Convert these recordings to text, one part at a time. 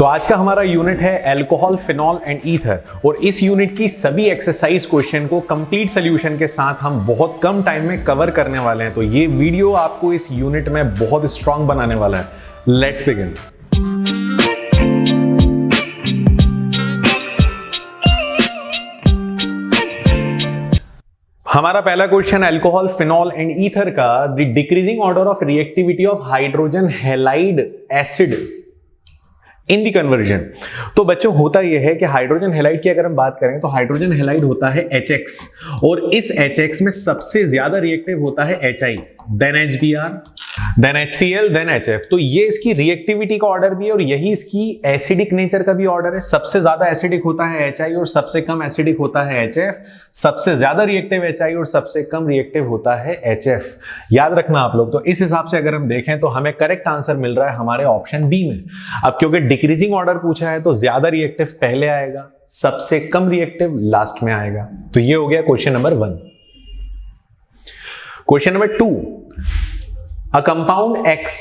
तो आज का हमारा यूनिट है अल्कोहल, फिनॉल एंड ईथर और इस यूनिट की सभी एक्सरसाइज क्वेश्चन को कंप्लीट सॉल्यूशन के साथ हम बहुत कम टाइम में कवर करने वाले हैं। तो ये वीडियो आपको इस यूनिट में बहुत स्ट्रांग बनाने वाला है। Let's begin. हमारा पहला question alcohol, phenol and ether का the decreasing order of reactivity of hydrogen halide acid in the conversion. तो बच्चों होता यह है कि हाइड्रोजन हैलाइड की अगर हम बात करें तो हाइड्रोजन हैलाइड होता है HX और इस HX में सबसे ज्यादा रिएक्टिव होता है HI, then HBr, then HCl, then HF। तो ये इसकी रिएक्टिविटी का ऑर्डर भी है और यही इसकी एसिडिक नेचर का भी ऑर्डर है। सबसे ज्यादा एसिडिक होता है HI और सबसे कम एसिडिक होता है HF। सबसे ज्यादा रिएक्टिव HI और सबसे कम रिएक्टिव होता है HF। याद रखना आप लोग। तो इस हिसाब से अगर हम देखें तो हमें करेक्ट आंसर मिल रहा है हमारे ऑप्शन बी में। अब क्योंकि डिक्रीजिंग ऑर्डर पूछा है तो ज्यादा रिएक्टिव पहले आएगा, सबसे कम रिएक्टिव लास्ट में आएगा। तो ये हो गया question number 1। Question number 2, a compound X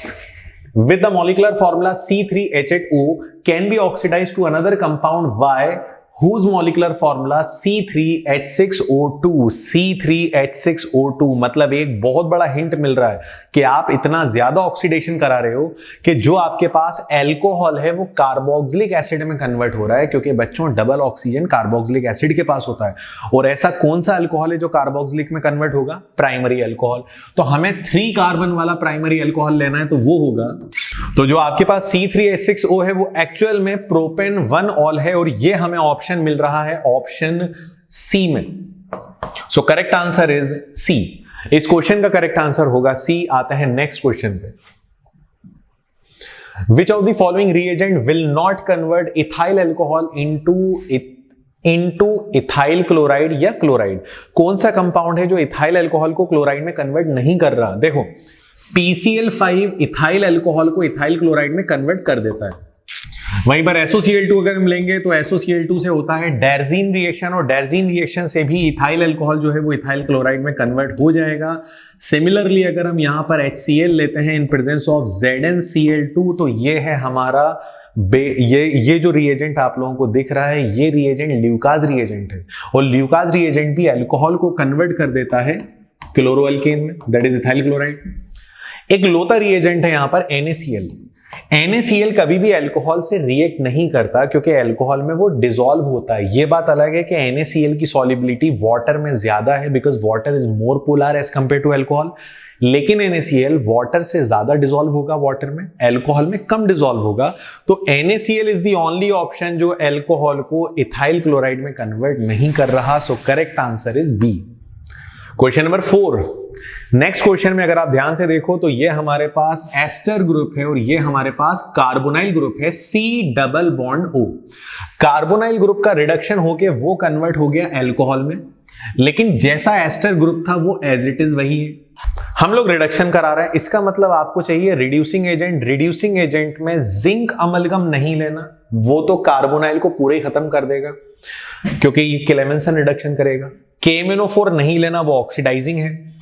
with the molecular formula C3H8O can be oxidized to another compound Y whose molecular formula C3H6O2। C3H6O2 मतलब एक बहुत बड़ा हिंट मिल रहा है कि आप इतना ज्यादा ऑक्सीडेशन करा रहे हो कि जो आपके पास अल्कोहल है वो कार्बोक्सिलिक एसिड में कन्वर्ट हो रहा है, क्योंकि बच्चों डबल ऑक्सीजन कार्बोक्सिलिक एसिड के पास होता है। और ऐसा कौन सा अल्कोहल है जो कार्बोक्सिलिक में कन्वर्ट होगा? Primary alcohol. तो हमें 3 कार्बन वाला प्राइमरी अल्कोहल लेना है, तो वो होगा, तो जो आपके पास C3H6O है वो एक्चुअल में प्रोपेन 1 ऑल है और ये हमें ऑप्शन मिल रहा है ऑप्शन सी में। So correct answer is C. इस क्वेश्चन का करेक्ट आंसर होगा सी। आता है नेक्स्ट क्वेश्चन पे। Which of the following reagent will not convert ethyl alcohol into ethyl chloride या क्लोराइड? कौन सा कंपाउंड है जो इथाइल अल्कोहल को क्लोराइड में कन्वर्ट नहीं कर रहा? देखो, PCl5 इथाइल अल्कोहल को इथाइल क्लोराइड में कन्वर्ट कर देता है। वहीं पर SOCl2 अगर हम लेंगे तो SOCl2 से होता है डायजीन रिएक्शन और डायजीन रिएक्शन से भी इथाइल अल्कोहल जो है वो इथाइल क्लोराइड में कन्वर्ट हो जाएगा। सिमिलरली अगर हम यहां पर HCl लेते हैं इन प्रेजेंस ऑफ ZnCl2 तो ये है हमारा ये जो रिएजेंट आप लोगों को दिख रहा है ये रिएजेंट ल्यूकास रिएजेंट है और ल्यूकास रिएजेंट भी अल्कोहल को कन्वर्ट कर देता है क्लोरोअल्केन में, दैट इज इथाइल क्लोराइड। एक लोता रिएजेंट है यहां पर NaCl। NaCl कभी भी अल्कोहल से रिएक्ट नहीं करता क्योंकि अल्कोहल में वो डिसॉल्व होता है। ये बात अलग है कि NaCl की सॉल्युबिलिटी वाटर में ज्यादा है because water is more polar as compare to alcohol, लेकिन NaCl वाटर से ज्यादा डिसॉल्व होगा वाटर में, अल्कोहल में कम डिसॉल्व होगा। तो NaCl is the only option जो अल्कोहल को इथाइल क्लोराइड में कन्वर्ट नहीं कर रहा। So correct answer is B. Question number 4। Next question में अगर आप ध्यान से देखो तो ये हमारे पास एस्टर ग्रुप है और ये हमारे पास कार्बोनाइल ग्रुप है C double bond O। Carbonyl group का रिडक्शन होके वो कन्वर्ट हो गया अल्कोहल में, लेकिन जैसा एस्टर ग्रुप था वो एज इट इज वही है। हम लोग रिडक्शन करा रहे हैं, इसका मतलब आपको चाहिए रिड्यूसिंग एजेंट। रिड्यूसिंग एजेंट में जिंक अमलगम नहीं लेना, वो तो कार्बोनाइल को पूरे ही खत्म कर देगा क्योंकि ये क्लेमेंसन रिडक्शन करेगा। KMnO4 नहीं लेना, वो ऑक्सीडाइजिंग है।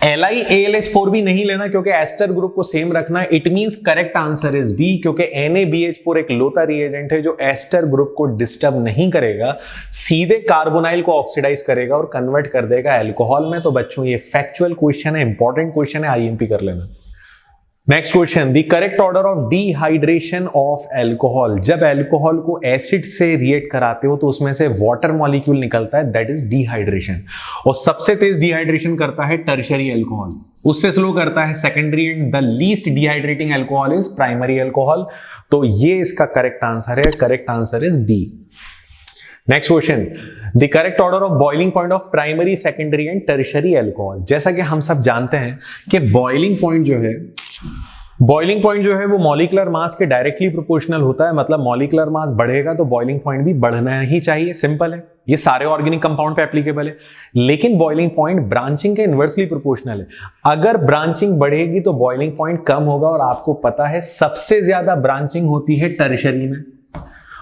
LiAlH4 भी नहीं लेना क्योंकि एस्टर ग्रुप को सेम रखना है। It means correct answer is B, क्योंकि NaBH4 एक लोता रिएजेंट है जो एस्टर ग्रुप को डिस्टर्ब नहीं करेगा, सीधे कार्बोनाइल को ऑक्सीडाइज करेगा और कन्वर्ट कर देगा अल्कोहल में। तो बच्चों ये फैक्चुअल क्वेश्चन है, इंपॉर्टेंट क्वेश्चन है, IMP कर लेना। Next question, the correct order of dehydration of alcohol. जब अल्कोहल को एसिड से रिएक्ट कराते हो तो उसमें से वाटर मॉलिक्यूल निकलता है, दैट इज डिहाइड्रेशन। और सबसे तेज डिहाइड्रेशन करता है टर्शियरी अल्कोहल, उससे स्लो करता है secondary, and the least dehydrating alcohol is primary alcohol. तो ये इसका करेक्ट आंसर है। Correct answer is B. Next question, the correct order of boiling point of primary, secondary and tertiary alcohol. जैसा कि हम सब जानते हैं कि बॉइलिंग पॉइंट जो है वो मॉलिक्यूलर मास के डायरेक्टली प्रोपोर्शनल होता है। मतलब मॉलिक्यूलर मास बढ़ेगा तो बॉइलिंग पॉइंट भी बढ़ना ही चाहिए, सिंपल है। ये सारे ऑर्गेनिक कंपाउंड पे एप्लीकेबल है। लेकिन बॉइलिंग पॉइंट ब्रांचिंग के इनवर्सली प्रोपोर्शनल है। अगर ब्रांचिंग बढ़ेगी तो बॉइलिंग पॉइंट कम होगा और आपको पता है सबसे ज्यादा ब्रांचिंग होती है टर्शियरी में,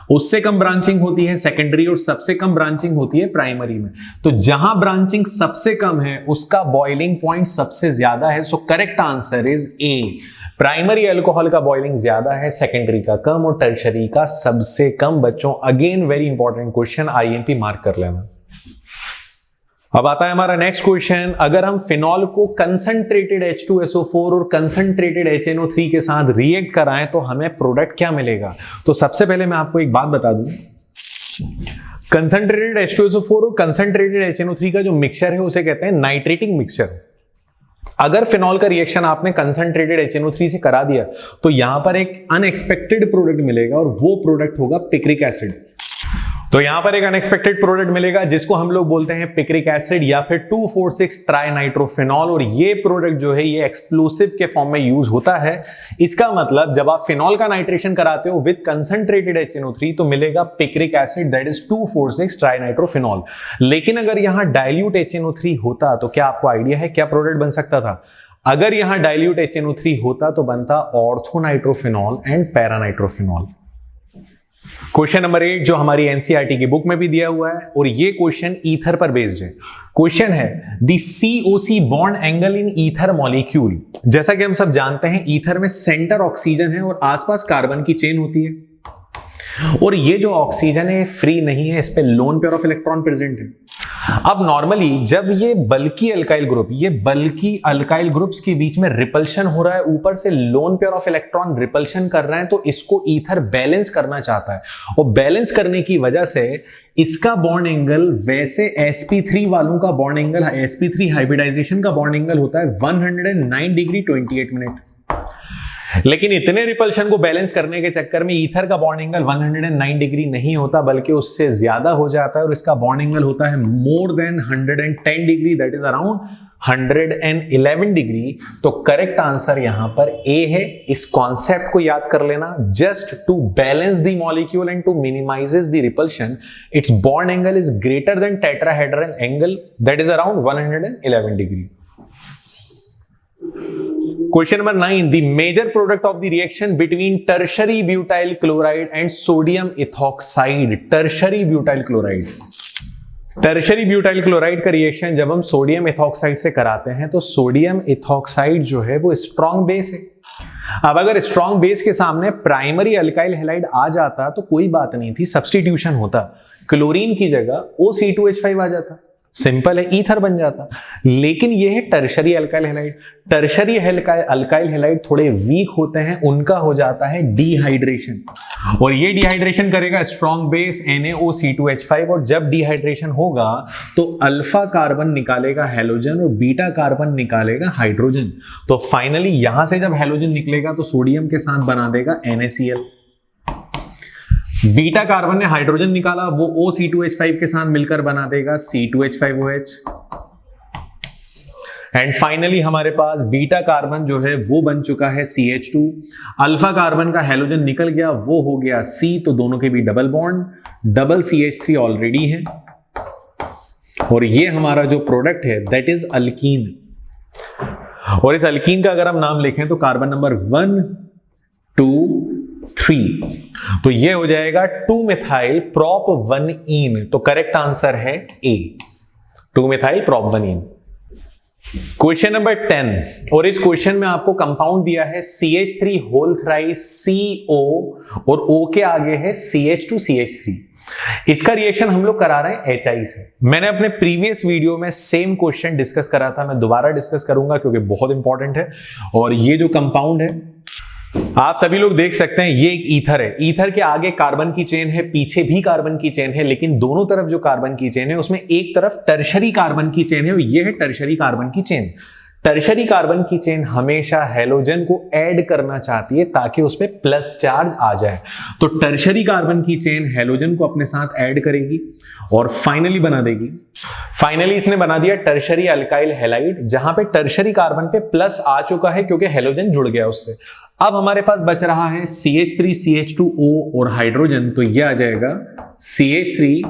उससे कम ब्रांचिंग होती है सेकेंडरी और सबसे कम ब्रांचिंग होती है प्राइमरी में। तो जहां ब्रांचिंग सबसे कम है उसका बॉइलिंग पॉइंट सबसे ज्यादा है। सो correct answer is a. Primary alcohol का बॉइलिंग ज्यादा है, सेकेंडरी का कम और टर्शरी का सबसे कम। बच्चों again very important question, IMP mark कर लेना। अब आता है हमारा नेक्स्ट क्वेश्चन, अगर हम फिनॉल को कंसंट्रेटेड H2SO4 और कंसंट्रेटेड HNO3 के साथ रिएक्ट कराएं तो हमें प्रोडक्ट क्या मिलेगा। तो सबसे पहले मैं आपको एक बात बता दूं, कंसंट्रेटेड H2SO4 और कंसंट्रेटेड HNO3 का जो मिक्सचर है उसे कहते हैं नाइट्रेटिंग मिक्सचर। अगर फिनॉल का रिएक्शन आपने कंसंट्रेटेड HNO3 से करा दिया तो यहां पर एक अनएक्सपेक्टेड प्रोडक्ट मिलेगा और वो प्रोडक्ट होगा पिक्रिक एसिड। तो यहां पर एक अनएक्सपेक्टेड प्रोडक्ट मिलेगा जिसको हम लोग बोलते हैं पिक्रिक एसिड या फिर 2,4,6 ट्राइनाइट्रोफिनॉल, और ये प्रोडक्ट जो है ये एक्सप्लोसिव के फॉर्म में यूज होता है। इसका मतलब जब आप फिनॉल का नाइट्रेशन कराते हो विद कंसंट्रेटेड HNO3 तो मिलेगा picric acid, that is 2,4,6 trinitrophenol. लेकिन अगर यहां डाइल्यूट HNO3 होता तो क्या आपको आइडिया है क्या प्रोडक्ट बन सकता था? अगर यहां डाइल्यूट HNO3 होता तो बनता orthonitrophenol and paranitrophenol. Question number 8 जो हमारी एनसीईआरटी की बुक में भी दिया हुआ है और ये क्वेश्चन ईथर पर बेस्ड है। क्वेश्चन है the COC bond angle in ether molecule. जैसा कि हम सब जानते हैं ईथर में सेंटर ऑक्सीजन है और आसपास कार्बन की चेन होती है और ये जो ऑक्सीजन है फ्री नहीं है, इस पे lone pair of electron present है। अब नॉर्मली जब ये बल्की अल्काइल ग्रुप्स के बीच में रिपल्शन हो रहा है, ऊपर से lone pair of electron repulsion कर रहे हैं, तो इसको ईथर बैलेंस करना चाहता है और बैलेंस करने की वजह से इसका बॉन्ड एंगल वैसे sp3 वालों का बॉन्ड एंगल, sp3 हाइब्रिडाइजेशन का बॉन्ड एंगल होता है 109 डिग्री 28 मिनट। लेकिन इतने रिपल्शन को बैलेंस करने के चक्कर में ईथर का बॉन्ड एंगल 109 डिग्री नहीं होता बल्कि उससे ज्यादा हो जाता है और इसका बॉन्ड एंगल होता है more than 110 degree, that is around 111 degree. तो करेक्ट आंसर यहां पर ए है। इस कॉन्सेप्ट को याद कर लेना, just to balance the molecule and to minimizes the repulsion its bond angle is greater than tetrahedral angle, that is around 111 degree. Question number 9, the major product of the reaction between tertiary butyl chloride and sodium ethoxide। tertiary butyl chloride, tertiary butyl chloride का reaction जब हम sodium ethoxide से कराते हैं तो sodium ethoxide जो है वो स्ट्रॉन्ग बेस है। अब अगर स्ट्रॉन्ग बेस के सामने प्राइमरी अल्काइल हैलाइड आ जाता तो कोई बात नहीं थी, सब्स्टिट्यूशन होता, क्लोरीन की जगह OC2H5 आ जाता, सिंपल है, ईथर बन जाता। लेकिन यह है tertiary alkyl halide. Tertiary alkyl halide थोड़े वीक होते हैं, उनका हो जाता है डिहाइड्रेशन और ये डिहाइड्रेशन करेगा स्ट्रॉन्ग बेस NaOC2H5 और जब डिहाइड्रेशन होगा तो अल्फा कार्बन निकालेगा हैलोजन और बीटा कार्बन निकालेगा हाइड्रोजन। तो फाइनली यहां से जब हैलोजन निकलेगा तो सोडियम के साथ बना देगा NaCl। बीटा कार्बन ने हाइड्रोजन निकाला, वो OC2H5 के साथ मिलकर बना देगा C2H5OH। एंड फाइनली हमारे पास बीटा कार्बन जो है वो बन चुका है CH2। अल्फा कार्बन का हैलोजन निकल गया, वो हो गया C, तो दोनों के भी double bond, double CH3 already है और ये हमारा जो प्रोडक्ट है दैट इज अल्कीन। और इस अल्कीन का अगर हम नाम लिखें तो कार्बन नंबर 1, 2, 3, तो ये हो जाएगा 2-methyl prop 1-ene। तो करेक्ट आंसर है ए, 2-methyl prop 1-ene। Question number 10 और इस क्वेश्चन में आपको कंपाउंड दिया है CH3 होल थ्राइस CO और O के आगे है CH2CH3। इसका रिएक्शन हम लोग करा रहे हैं HI से। मैंने अपने प्रीवियस वीडियो में सेम क्वेश्चन डिस्कस करा था, मैं दोबारा डिस्कस करूंगा क्योंकि बहुत इंपॉर्टेंट है। और ये जो कंपाउंड है आप सभी लोग देख सकते हैं, ये एक ईथर है। ईथर के आगे कार्बन की चेन है, पीछे भी कार्बन की चेन है, लेकिन दोनों तरफ जो कार्बन की चेन है उसमें एक तरफ टर्शरी कार्बन की चेन है और ये है टर्शरी कार्बन की चेन। टर्शरी कार्बन की चेन हमेशा हैलोजन को ऐड करना चाहती है ताकि उसमें प्लस चार्ज आ जाए। तो टर्शरी कार्बन की चेन हैलोजन को अपने साथ ऐड करेगी और फाइनली बना देगी। फाइनली इसने बना दिया टर्शरी अल्काइल हैलाइड, जहां पे टर्शरी कार्बन पे प्लस आ चुका है क्योंकि हैलोजन जुड़ गया उससे। अब हमारे पास बच रहा है CH3 CH2O और हाइड्रोजन, तो ये आ जाएगा CH3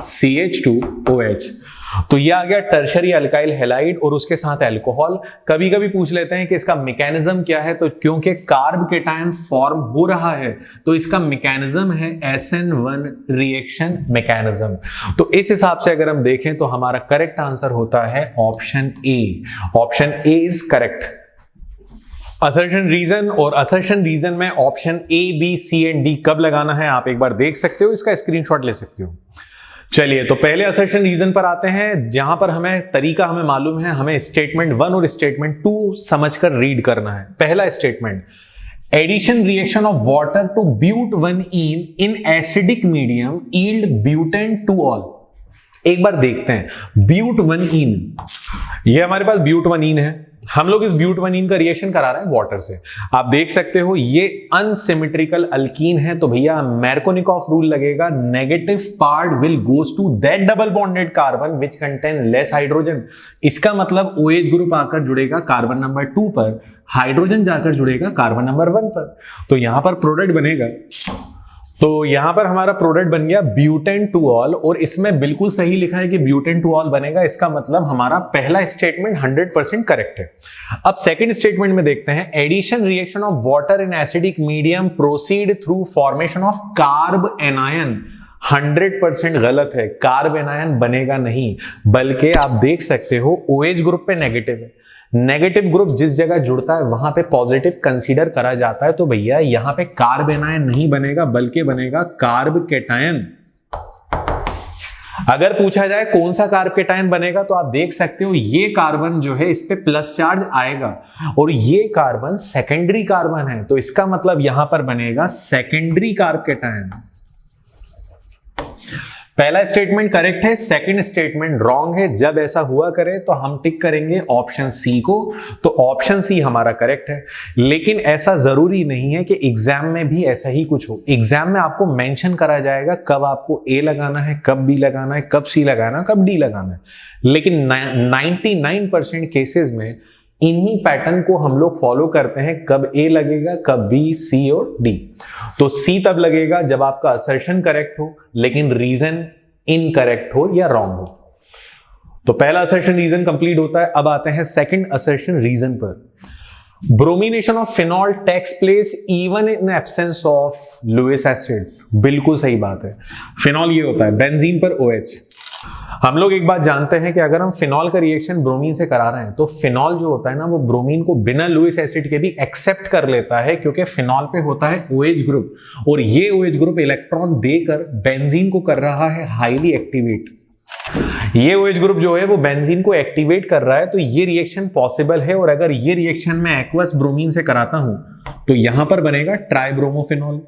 CH2OH। तो ये आ गया टर्शरी अल्काइल हैलाइड और उसके साथ अल्कोहल। कभी कभी पूछ लेते हैं कि इसका मैकेनिज्म क्या है, तो क्योंकि कार्ब केटायन फॉर्म हो रहा है तो इसका मैकेनिज्म है SN1 रिएक्शन मैकेनिज्म। तो इस हिसाब से अगर हम देखें तो हमारा करेक्ट आंसर होता है option A. Option A is correct. Assertion reason, और असर्शन रीजन में option A B C and D कब लगाना है आप एक बार देख सकते हो, इसका स्क्रीनशॉट ले सकते हो। चलिए तो पहले असर्शन रीजन पर आते हैं, जहां पर हमें तरीका हमें मालूम है, हमें स्टेटमेंट 1 और स्टेटमेंट 2 समझकर रीड करना है। पहला statement, addition reaction of water to ब्यूट-1-ene in acidic medium yield butane two ol. एक बार देखते हैं ब्यूट-1-ene, ये हमारे पास ब्यूट-1-ene है, हम लोग इस ब्यूट-1-ene का रिएक्शन करा रहे हैं वाटर से। आप देख सकते हो ये अनसिमेट्रिकल अल्कीन है, तो भैया मार्कोनिकॉफ रूल लगेगा, negative part will goes to that double bonded carbon which contain less hydrogen. इसका मतलब OH ग्रुप आकर जुड़ेगा कार्बन नंबर 2 पर, हाइड्रोजन जाकर जुड़ेगा कार्बन नंबर 1 पर, तो यहां पर प्रोडक्ट बनेगा। तो यहां पर हमारा प्रोडक्ट बन गया ब्यूटेन टू ऑल, और इसमें बिल्कुल सही लिखा है कि ब्यूटेन टू ऑल बनेगा, इसका मतलब हमारा पहला स्टेटमेंट 100% करेक्ट है। अब सेकंड स्टेटमेंट में देखते हैं, addition reaction of water in acidic medium proceed through formation of carbanion. 100% गलत है, कार्ब एनायन बनेगा नहीं, बल्कि आप देख सकते हो OH ग्रुप पे नेगेटिव है, नेगेटिव ग्रुप जिस जगह जुड़ता है वहां पे पॉजिटिव कंसीडर करा जाता है, तो भैया यहां पे कार्ब एनायन नहीं बनेगा बल्कि बनेगा कार्ब कैटायन। अगर पूछा जाए कौन सा कार्ब कैटायन बनेगा, तो आप देख सकते हो ये कार्बन जो है इस पे प्लस चार्ज आएगा, और ये कार्बन सेकेंडरी कार्बन है, तो इसका मतलब यहां पर बनेगा सेकेंडरी कार्ब कैटायन। पहला स्टेटमेंट करेक्ट है, सेकंड स्टेटमेंट रॉन्ग है। जब ऐसा हुआ करे तो हम टिक करेंगे ऑप्शन सी को, तो ऑप्शन सी हमारा करेक्ट है। लेकिन ऐसा जरूरी नहीं है कि एग्जाम में भी ऐसा ही कुछ हो, एग्जाम में आपको मेंशन करा जाएगा कब आपको ए लगाना है, कब बी लगाना है, कब सी लगाना है, कब डी लगाना है, लेकिन 99% केसेस में इन्हीं पैटर्न को हम लोग फॉलो करते हैं, कब ए लगेगा, कब बी, सी और डी। तो सी तब लगेगा जब आपका असर्शन करेक्ट हो लेकिन रीजन इनकरेक्ट हो या रॉन्ग हो। तो पहला असर्शन रीजन कंप्लीट होता है। अब आते हैं सेकंड असर्शन रीजन पर। Bromination of phenol takes place even in absence of Lewis acid. बिल्कुल सही बात है, फिनॉल ये होता है बेंजीन पर OH। हम लोग एक बात जानते हैं कि अगर हम फिनॉल का रिएक्शन ब्रोमीन से करा रहे हैं तो फिनॉल जो होता है ना, वो ब्रोमीन को बिना लुईस एसिड के भी एक्सेप्ट कर लेता है, क्योंकि फिनॉल पे होता है OH ग्रुप, और ये OH ग्रुप इलेक्ट्रॉन देकर बेंजीन को कर रहा है हाईली एक्टिवेट। ये OH ग्रुप जो है वो बेंजीन को एक्टिवेट कर रहा है, तो ये रिएक्शन पॉसिबल है। और अगर ये रिएक्शन मैं एक्वस ब्रोमीन से कराता हूं तो यहां पर बनेगा ट्राइब्रोमोफिनॉल।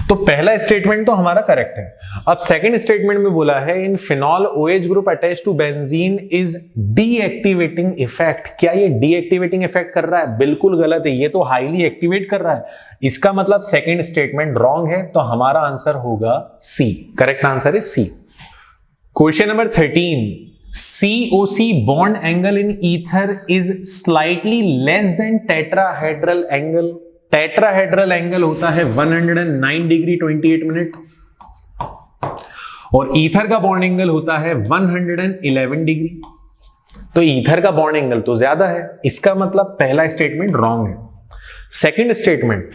तो पहला स्टेटमेंट तो हमारा करेक्ट है। अब सेकंड स्टेटमेंट में बोला है in phenol OH group attach to benzene is deactivating effect. क्या ये डीएक्टिवेटिंग इफेक्ट कर रहा है? बिल्कुल गलत है, ये तो हाईली एक्टिवेट कर रहा है। इसका मतलब सेकंड स्टेटमेंट रॉन्ग है, तो हमारा आंसर होगा C. Correct answer is C. Question number 13, COC bond angle in ether is slightly less than tetrahedral angle. Tetrahedral angle होता है 109 डिग्री 28 मिनट, और ईथर का बॉन्ड एंगल होता है 111 डिग्री। तो ईथर का बॉन्ड एंगल तो ज्यादा है, इसका मतलब पहला स्टेटमेंट रॉन्ग है। Second statement,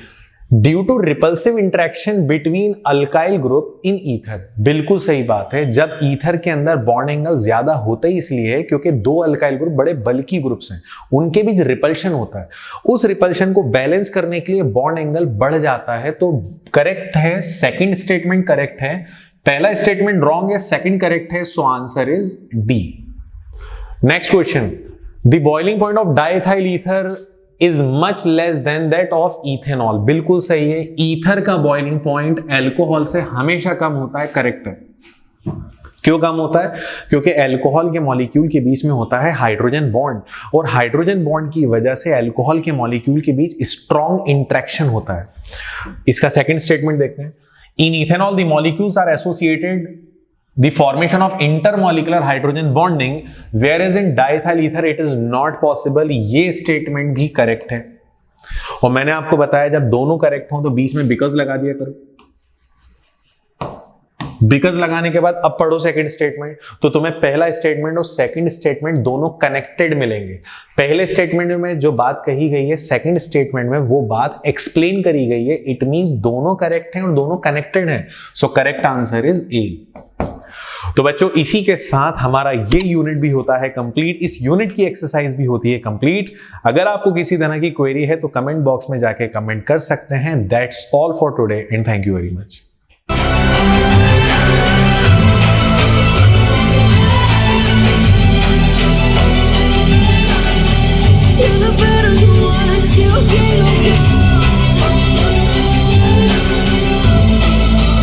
due to repulsive interaction between alkyl group in ether. बिल्कुल सही बात है, जब ईथर के अंदर बॉन्ड एंगल ज्यादा होता ही इसलिए है क्योंकि दो अल्काइल ग्रुप बड़े बल्की ग्रुप्स हैं, उनके बीच रिपल्शन होता है। उस रिपल्शन को बैलेंस करने के लिए बॉन्ड एंगल बढ़ जाता है। तो करेक्ट है, सेकंड स्टेटमेंट करेक्ट है, पहला स्टेटमेंट रॉन्ग है, सेकंड करेक्ट है, so answer is D. Next question, the boiling point of diethyl ether is much less than that of ethanol. बिल्कुल सही है, ईथर का बॉइलिंग पॉइंट अल्कोहल से हमेशा कम होता है। करेक्ट है। क्यों कम होता है? क्योंकि अल्कोहल के मॉलिक्यूल के बीच में होता है हाइड्रोजन बॉन्ड, और हाइड्रोजन बॉन्ड की वजह से अल्कोहल के मॉलिक्यूल के बीच स्ट्रॉन्ग इंट्रैक्शन होता है। इसका सेकंड स्टेटमेंट देखते हैं, in ethanol the molecules are associated the formation of intermolecular hydrogen bonding whereas in diethyl ether it is not possible। ये स्टेटमेंट भी करेक्ट है, और मैंने आपको बताया जब दोनों करेक्ट हो तो बीच में बिकॉज लगा दिया करो। बिकॉज लगाने के बाद अब पढ़ो सेकंड स्टेटमेंट, तो तुम्हें पहला स्टेटमेंट और सेकंड स्टेटमेंट दोनों कनेक्टेड मिलेंगे। पहले स्टेटमेंट में जो बात कही गई है सेकंड स्टेटमेंट में वो बात एक्सप्लेन करी गई है। इट मींस दोनों करेक्ट हैं और दोनों कनेक्टेड हैं, सो करेक्ट आंसर इज ए। तो बच्चों इसी के साथ हमारा ये यूनिट भी होता है कंप्लीट, इस यूनिट की एक्सरसाइज भी होती है कंप्लीट। अगर आपको किसी तरह की क्वेरी है तो कमेंट बॉक्स में जाके कमेंट कर सकते हैं। That's all for today and thank you very much.